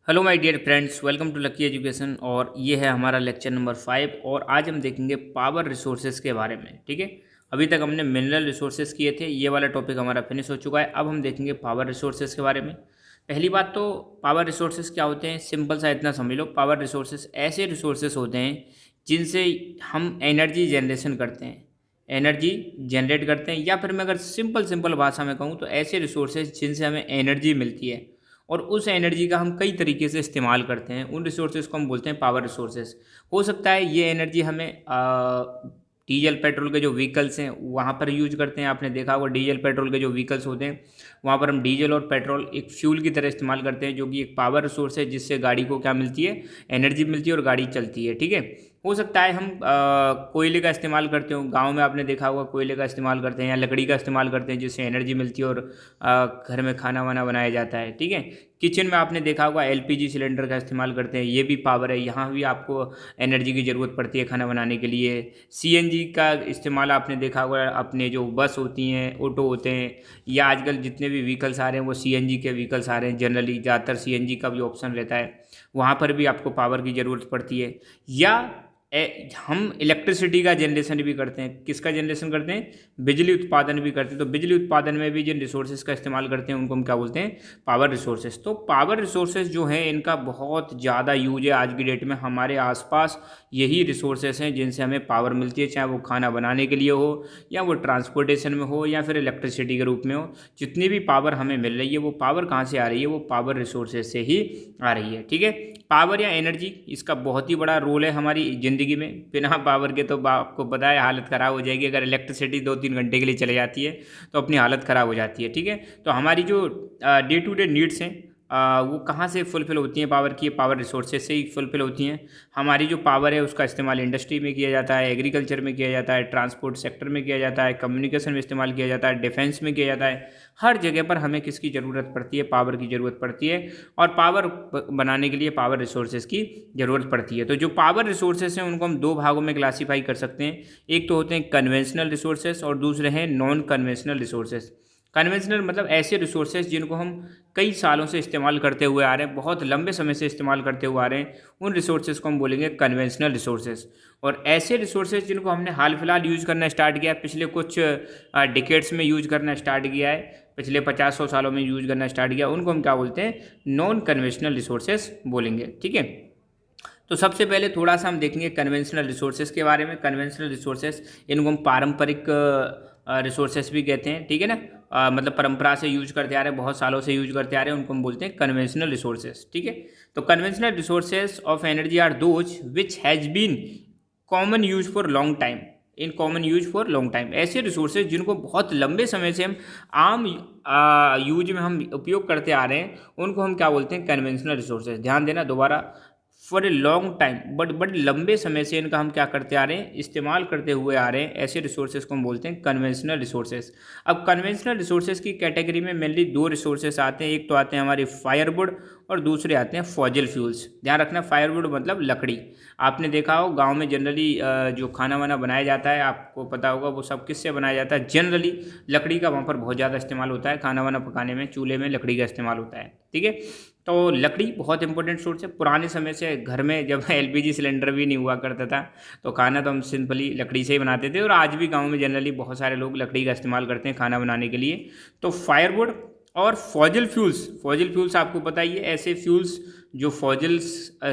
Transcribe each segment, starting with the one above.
Hello my dear friends, welcome to Lucky Education. और ये है हमारा लेक्चर नंबर 5 और आज हम देखेंगे पावर रिसोर्सेज के बारे में। ठीक है, अभी तक हमने मिनरल रिसोर्सेज किए थे, ये वाला टॉपिक हमारा फिनिश हो चुका है। अब हम देखेंगे पावर रिसोर्सेज के बारे में। पहली बात तो पावर रिसोर्सेज क्या होते हैं, सिंपल सा इतना समझ लो। पावर रिसोर्सेज ऐसे रिसोर्सेज होते हैं जिनसे हम एनर्जी जनरेशन करते हैं, एनर्जी जनरेट करते हैं, या फिर मैं अगर सिंपल भाषा में कहूँ तो ऐसे रिसोर्सेज जिनसे हमें एनर्जी मिलती है और उस एनर्जी का हम कई तरीके से इस्तेमाल करते हैं। उन रिसोर्सेज को हम बोलते हैं पावर रिसोर्सेज। हो सकता है ये एनर्जी हमें डीजल पेट्रोल के जो व्हीकल्स हैं वहाँ पर यूज करते हैं। आपने देखा होगा डीजल पेट्रोल के जो व्हीकल्स होते हैं वहाँ पर हम डीजल और पेट्रोल एक फ्यूल की तरह इस्तेमाल करते हैं, जो कि एक पावर रिसोर्स है जिससे गाड़ी को क्या मिलती है, एनर्जी मिलती है और गाड़ी चलती है। ठीक है, हो सकता है हम कोयले का इस्तेमाल करते हो, गांव में आपने देखा होगा कोयले का इस्तेमाल करते हैं या लकड़ी का इस्तेमाल करते हैं जिससे एनर्जी मिलती है और घर में खाना वाना बनाया जाता है। ठीक है, किचन में आपने देखा होगा एलपीजी सिलेंडर का इस्तेमाल करते हैं, ये भी पावर है, यहाँ भी आपको एनर्जी की ज़रूरत पड़ती है खाना बनाने के लिए। सीएनजी का इस्तेमाल आपने देखा होगा, अपने जो बस होती हैं, ऑटो होते हैं, या आजकल जितने भी व्हीकल्स आ रहे हैं वो सीएनजी के व्हीकल्स आ रहे हैं। जनरली ज़्यादातर सीएनजी का भी ऑप्शन रहता है, वहाँ पर भी आपको पावर की ज़रूरत पड़ती है। या हम इलेक्ट्रिसिटी का जनरेशन भी करते हैं। किसका जनरेशन करते हैं, बिजली उत्पादन भी करते हैं। तो बिजली उत्पादन में भी जिन रिसोर्सेज का इस्तेमाल करते हैं उनको हम क्या बोलते हैं, पावर रिसोर्सेज। तो पावर रिसोर्सेज जो हैं इनका बहुत ज़्यादा यूज है आज की डेट में। हमारे आसपास यही रिसोर्सेज हैं जिनसे हमें पावर मिलती है, चाहे वो खाना बनाने के लिए हो या वो ट्रांसपोर्टेशन में हो या फिर इलेक्ट्रिसिटी के रूप में हो। जितनी भी पावर हमें मिल रही है वो पावर कहाँ से आ रही है, वो पावर रिसोर्सेज से ही आ रही है। ठीक है, पावर या एनर्जी, इसका बहुत ही बड़ा रोल है हमारी ज़िंदगी में। बिना पावर के तो आपको पता है हालत ख़राब हो जाएगी। अगर इलेक्ट्रिसिटी 2-3 घंटे के लिए चले जाती है तो अपनी हालत ख़राब हो जाती है। ठीक है, तो हमारी जो डे टू डे नीड्स हैं वो कहाँ से फुलफ़िल होती हैं, पावर की, पावर रिसोर्सेज से ही फुलफ़िल होती हैं। हमारी जो पावर है उसका इस्तेमाल इंडस्ट्री में किया जाता है, एग्रीकल्चर में किया जाता है, ट्रांसपोर्ट सेक्टर में किया जाता है, कम्युनिकेशन में इस्तेमाल किया जाता है, डिफेंस में किया जाता है। हर जगह पर हमें किसकी ज़रूरत पड़ती है, पावर की ज़रूरत पड़ती है। और पावर बनाने के लिए पावर रिसोर्सेज की ज़रूरत पड़ती है। तो जो पावर रिसोर्सेज हैं उनको हम दो भागों में क्लासीफाई कर सकते हैं। एक तो होते हैं कन्वेंशनल रिसोर्सेज और दूसरे हैं नॉन कन्वेंशनल रिसोर्सेज। कन्वेंशनल मतलब ऐसे रिसोर्सेज जिनको हम कई सालों से इस्तेमाल करते हुए आ रहे हैं, बहुत लंबे समय से इस्तेमाल करते हुए आ रहे हैं, उन रिसोर्सेज को हम बोलेंगे कन्वेंशनल रिसोर्सेज। और ऐसे रिसोर्सेज जिनको हमने हाल फिलहाल यूज़ करना स्टार्ट किया है, पिछले कुछ डिकेड्स में यूज़ करना स्टार्ट किया है, पिछले 50-100 सालों में यूज़ करना स्टार्ट किया, उनको हम क्या बोलते हैं, नॉन कन्वेंशनल रिसोर्सेज बोलेंगे। ठीक है, तो सबसे पहले थोड़ा सा हम देखेंगे कन्वेंशनल रिसोर्सेज के बारे में। कन्वेंशनल रिसोर्सेज, इनको हम पारंपरिक रिसोर्सेज भी कहते हैं। ठीक है ना, मतलब परंपरा से यूज करते आ रहे हैं, बहुत सालों से यूज करते आ रहे हैं, उनको हम बोलते हैं कन्वेंशनल रिसोर्सेज। ठीक है, तो conventional resources of energy are those which has been common use for long time, in common use for long time. ऐसे रिसोर्सेज जिनको बहुत लंबे समय से हम आम यूज में हम उपयोग करते आ रहे हैं, उनको हम क्या बोलते हैं, कन्वेंशनल रिसोर्सेज। ध्यान देना दोबारा, for a long time, but लंबे समय से इनका हम क्या करते आ रहे हैं, इस्तेमाल करते हुए आ रहे हैं, ऐसे रिसोर्सेज को हम बोलते हैं कन्वेंशनल रिसोर्सेज। अब कन्वेंशनल रिसोर्सेज की कैटेगरी में मेनली दो रिसोर्सेज आते हैं। एक तो आते हैं हमारे फायरवुड और दूसरे आते हैं फॉजिल फ्यूल्स। ध्यान रखना, फायरवुड मतलब लकड़ी। आपने देखा हो गांव में जनरली जो खाना वाना बनाया जाता है, आपको पता होगा वो सब किससे बनाया जाता है, जनरली लकड़ी का वहाँ पर बहुत ज़्यादा इस्तेमाल होता है। खाना वाना पकाने में चूल्हे में लकड़ी का इस्तेमाल होता है। ठीक है, तो लकड़ी बहुत इंपॉर्टेंट सोर्स है। पुराने समय से घर में जब एलपीजी सिलेंडर भी नहीं हुआ करता था तो खाना तो हम सिंपली लकड़ी से ही बनाते थे, और आज भी गांव में जनरली बहुत सारे लोग लकड़ी का इस्तेमाल करते हैं खाना बनाने के लिए। तो फायरवुड और फॉजिल फ्यूल्स, फॉजिल फ्यूल्स आपको पता ही है, ऐसे फ्यूल्स जो फॉजिल्स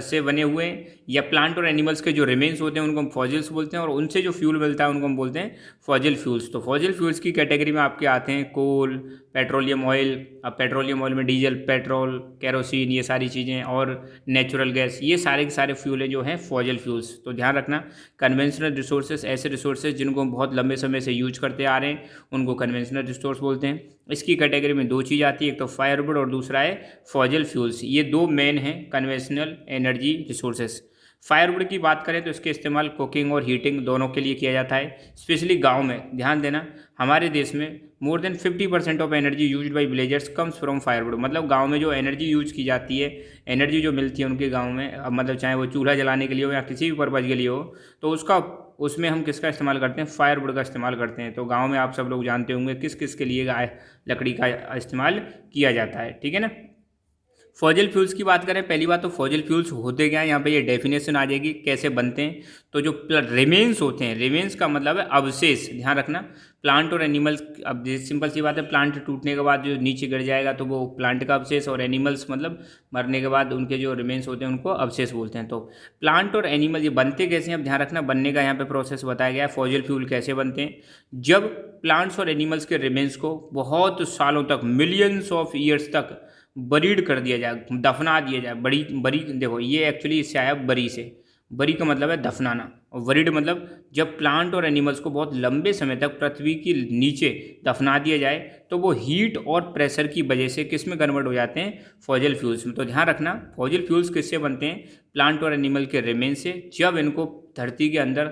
से बने हुए हैं, या प्लांट और एनिमल्स के जो रिमेन्स होते हैं उनको हम फॉजिल्स बोलते हैं, और उनसे जो फ्यूल मिलता है उनको हम बोलते हैं फॉजिल फ्यूल्स। तो फॉजिल फ्यूल्स की कैटेगरी में आपके आते हैं कोल, पेट्रोलियम ऑयल। अब पेट्रोलियम ऑयल में डीजल, पेट्रोल, केरोसिन, ये सारी चीज़ें, और नेचुरल गैस, ये सारे के सारे फ्यूल जो हैं फॉजिल फ्यूल्स। तो ध्यान रखना, कन्वेंशनल रिसोर्सेज ऐसे रिसोर्सेज जिनको हम बहुत लंबे समय से यूज करते आ रहे हैं उनको कन्वेंशनल रिसोर्स बोलते हैं। इसकी कैटेगरी में दो चीज़ आती है, एक तो फायरवुड और दूसरा है फॉजिल फ्यूल्स। ये दो मेन हैं कन्वेंशनल एनर्जी रिसोर्सेज। फायरवुड की बात करें तो इसके इस्तेमाल कुकिंग और हीटिंग दोनों के लिए किया जाता है, स्पेशली गांव में। ध्यान देना, हमारे देश में more than 50% of energy used by villagers comes from firewood. मतलब गांव में जो एनर्जी यूज की जाती है, एनर्जी जो मिलती है उनके गांव में, अब मतलब चाहे वो चूल्हा जलाने के लिए हो या किसी भी पर्पज़ के लिए हो, तो उसमें हम किसका इस्तेमाल करते हैं, फायरवुड का इस्तेमाल करते हैं। तो गाँव में आप सब लोग जानते होंगे किस किस के लिए लकड़ी का इस्तेमाल किया जाता है। ठीक है ना, फॉसिल फ्यूल्स की बात करें, पहली बात तो फॉसिल फ्यूल्स होते क्या हैं, यहाँ पे ये डेफिनेशन आ जाएगी कैसे बनते हैं। तो जो रिमेन्स होते हैं, रिमेन्स का मतलब है अवशेष, ध्यान रखना। प्लांट और एनिमल्स, अब सिंपल सी बात है, प्लांट टूटने के बाद जो नीचे गिर जाएगा तो वो प्लांट का अवशेष, और एनिमल्स मतलब मरने के बाद उनके जो रिमेन्स होते हैं उनको अवशेष बोलते हैं। तो प्लांट और एनिमल ये बनते कैसे हैं, अब ध्यान रखना, बनने का यहाँ पे प्रोसेस बताया गया है। फॉसिल फ्यूल कैसे बनते हैं, जब प्लांट्स और एनिमल्स के रिमेन्स को बहुत सालों तक, मिलियंस ऑफ ईयर्स तक बरीड कर दिया जाए, दफना दिया जाए। बड़ी बरी, देखो ये एक्चुअली इससे आया बरी से, बरी का मतलब है दफनाना, और वरीड मतलब जब प्लांट और एनिमल्स को बहुत लंबे समय तक पृथ्वी के नीचे दफना दिया जाए तो वो हीट और प्रेशर की वजह से किस में कन्वर्ट हो जाते हैं, फॉसिल फ्यूल्स में। तो ध्यान रखना, फॉसिल फ्यूल्स किससे बनते हैं, प्लांट और एनिमल के रिमेन से। जब इनको धरती के अंदर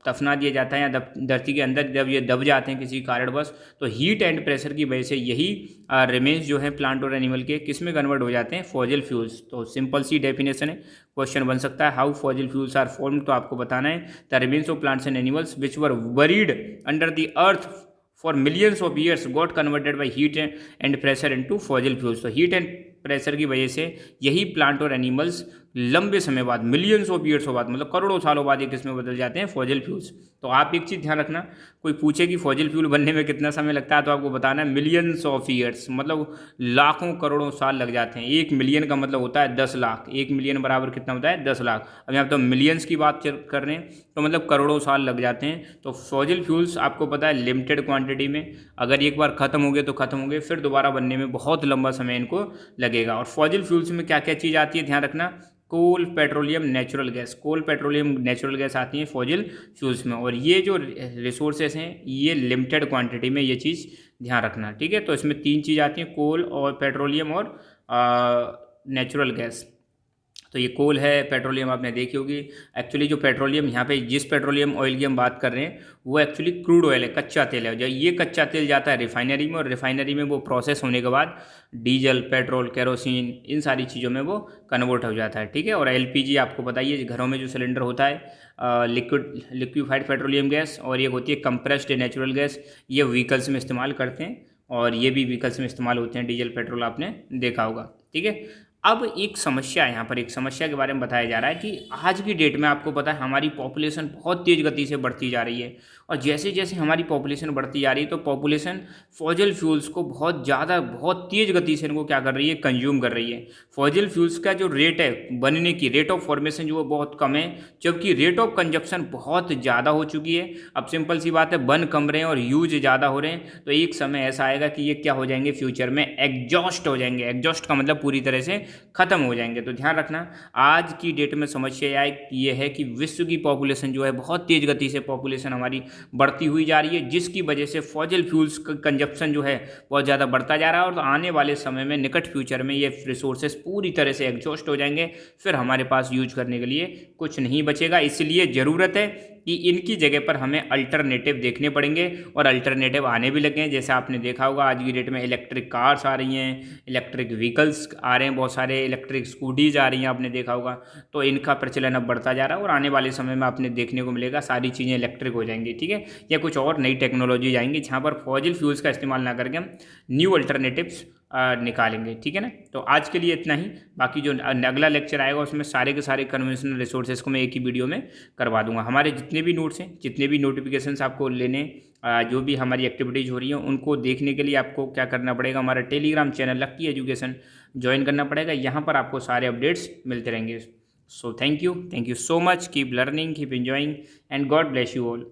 दफना दिया जाता है, या धरती के अंदर जब ये दब जाते हैं किसी कारणवश, तो हीट एंड प्रेशर की वजह से यही रिमेन्स जो है प्लांट और एनिमल के किस में कन्वर्ट हो जाते हैं, फॉसिल फ्यूल्स। तो सिंपल सी डेफिनेशन है, क्वेश्चन बन सकता है how fossil fuels are formed. तो आपको बताना है the remains of plants and animals which were buried under the earth for millions of years got converted by heat and pressure into fossil fuels. तो heat and pressure की वजह से यही plant और एनिमल्स लंबे समय बाद, मिलियंस ऑफ ईयर्स बाद, मतलब करोड़ों सालों बाद ये किसमें बदल जाते हैं, फॉसिल फ्यूल्स। तो आप एक चीज़ ध्यान रखना, कोई पूछे कि फॉसिल फ्यूल बनने में कितना समय लगता है, तो आपको बताना है मिलियंस ऑफ ईयर्स, मतलब लाखों करोड़ों साल लग जाते हैं। 1 मिलियन का मतलब होता है 10 लाख, 1 मिलियन बराबर कितना होता है, 10 लाख। अब यहाँ तो मिलियंस की बात कर रहे हैं तो मतलब करोड़ों साल लग जाते हैं। तो फॉसिल फ्यूल्स आपको पता है लिमिटेड क्वांटिटी में, अगर एक बार खत्म हो गए तो खत्म हो गए, फिर दोबारा बनने में बहुत लंबा समय इनको लगेगा। और फॉसिल फ्यूल्स में क्या क्या चीज़ आती है, ध्यान रखना, कोल, पेट्रोलियम, नेचुरल गैस। कोल, पेट्रोलियम, नेचुरल गैस आती हैं फॉसिल फ्यूल्स में, और ये जो रिसोर्सेस हैं ये लिमिटेड क्वांटिटी में, ये चीज़ ध्यान रखना, ठीक है। तो इसमें 3 चीज़ आती हैं, कोल और पेट्रोलियम और नेचुरल गैस। तो ये कोल है, पेट्रोलियम आपने देखी होगी। एक्चुअली जो पेट्रोलियम यहाँ पे, जिस पेट्रोलियम ऑयल की हम बात कर रहे हैं वो एक्चुअली क्रूड ऑयल है, कच्चा तेल है। जब ये कच्चा तेल जाता है रिफाइनरी में, और रिफाइनरी में वो प्रोसेस होने के बाद डीजल, पेट्रोल, केरोसिन, इन सारी चीज़ों में वो कन्वर्ट हो जाता है, ठीक है। और एलपीजी आपको बताइए, घरों में जो सिलेंडर होता है लिक्विफाइड पेट्रोलियम गैस, और ये होती है कंप्रेस्ड नेचुरल गैस, ये व्हीकल्स में इस्तेमाल करते हैं, और ये भी व्हीकल्स में इस्तेमाल होते हैं, डीजल, पेट्रोल आपने देखा होगा, ठीक है। अब एक समस्या है, यहाँ पर एक समस्या के बारे में बताया जा रहा है कि आज की डेट में आपको पता है हमारी पॉपुलेशन बहुत तेज़ गति से बढ़ती जा रही है, और जैसे जैसे हमारी पॉपुलेशन बढ़ती जा रही है तो पॉपुलेशन फॉसिल फ्यूल्स को बहुत ज़्यादा, बहुत तेज़ गति से इनको क्या कर रही है, कंज्यूम कर रही है। फॉसिल फ्यूल्स का जो रेट है बनने की, रेट ऑफ फॉर्मेशन जो वो बहुत कम है, जबकि रेट ऑफ कंजप्शन बहुत ज़्यादा हो चुकी है। अब सिंपल सी बात है, बन कम रहे हैं और यूज ज़्यादा हो रहे हैं, तो एक समय ऐसा आएगा कि ये क्या हो जाएंगे, फ्यूचर में एग्जॉस्ट हो जाएंगे। एग्जॉस्ट का मतलब पूरी तरह से खत्म हो जाएंगे। तो ध्यान रखना, आज की डेट में समस्या ये है कि विश्व की पॉपुलेशन जो है बहुत तेज़ गति से पॉपुलेशन हमारी बढ़ती हुई जा रही है, जिसकी वजह से फॉसिल फ्यूल्स का कंजप्शन जो है बहुत ज़्यादा बढ़ता जा रहा है, और तो आने वाले समय में, निकट फ्यूचर में, ये रिसोर्सेज पूरी तरह से एग्जॉस्ट हो जाएंगे, फिर हमारे पास यूज करने के लिए कुछ नहीं बचेगा। इसलिए ज़रूरत है कि इनकी जगह पर हमें अल्टरनेटिव देखने पड़ेंगे, और अल्टरनेटिव आने भी लगे हैं। जैसे आपने देखा होगा आज की डेट में इलेक्ट्रिक कार्स आ रही हैं, इलेक्ट्रिक व्हीकल्स आ रहे हैं, बहुत सारे इलेक्ट्रिक स्कूटीज़ आ रही हैं, आपने देखा होगा। तो इनका प्रचलन अब बढ़ता जा रहा है, और आने वाले समय में आपने देखने को मिलेगा सारी चीज़ें इलेक्ट्रिक हो जाएंगी, ठीक है, या कुछ और नई टेक्नोलॉजी आएंगी जहाँ पर फॉसिल फ्यूल्स का इस्तेमाल ना करके हम न्यू अल्टरनेटिव्स निकालेंगे, ठीक है ना। तो आज के लिए इतना ही, बाकी जो अगला लेक्चर आएगा उसमें सारे के सारे कन्वेंशनल रिसोर्सेज को मैं एक ही वीडियो में करवा दूंगा। हमारे जितने भी नोट्स हैं, जितने भी नोटिफिकेशंस आपको लेने, जो भी हमारी एक्टिविटीज़ हो रही हैं, उनको देखने के लिए आपको क्या करना पड़ेगा, हमारा Telegram channel lucky education join करना पड़ेगा। यहाँ पर आपको सारे अपडेट्स मिलते रहेंगे। So thank you so much, keep learning, keep enjoying, and God bless you all.